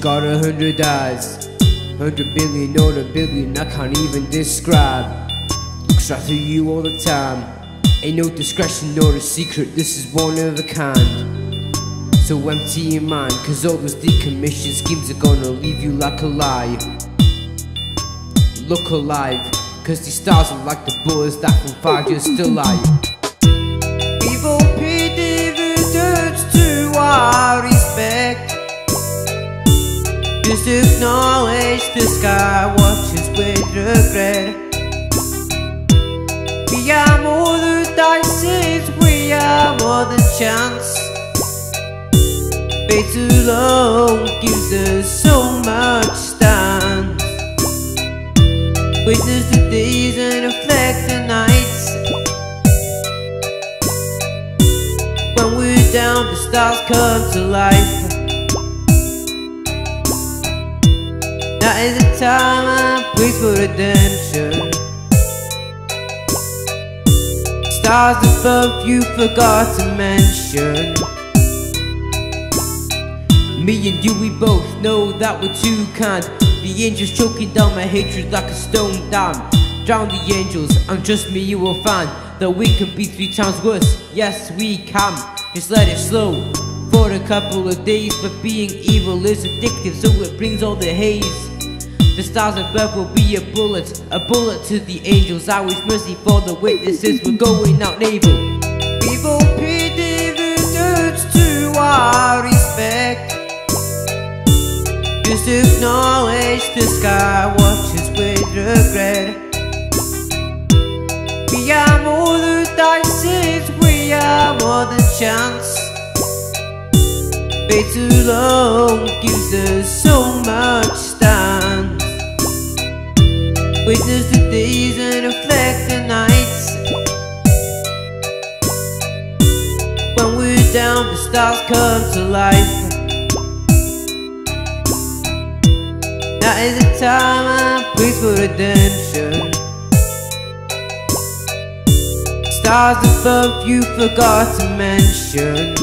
got 100 eyes, 100 billion or a billion I can't even describe. Looks right through you all the time. Ain't no discretion nor a secret, this is one of a kind. So empty your mind, cause all those decommissioned schemes are gonna leave you like a lie. Look alive, cause these stars are like the bullets that from fire just alive. We've all paid dividends to our respect. Just acknowledge the sky watches with regret. We are more than dice, we are more than chance. Fate alone gives us so much stand. Witness the days and reflect the nights. When we're down, the stars come to life. Now is the time and place for redemption. Stars above you forgot to mention. Me and you, we both know that we're too kind. The angels choking down my hatred like a stone dam. Drown the angels, and trust me you will find that we can be 3 times worse. Yes we can, just let it slow for a couple of days. But being evil is addictive, so it brings all the haze. The stars above will be a bullet to the angels. I wish mercy for the witnesses, we're going out naval. We've all paid dividends to our respect. Just acknowledge the sky watches with regret. We are more than dice, we are more than chance. Fate alone gives us so much stand. Witness the days and reflect the nights. When we're down, the stars come to life. Now is the time and place for redemption. Stars above you forgot to mention.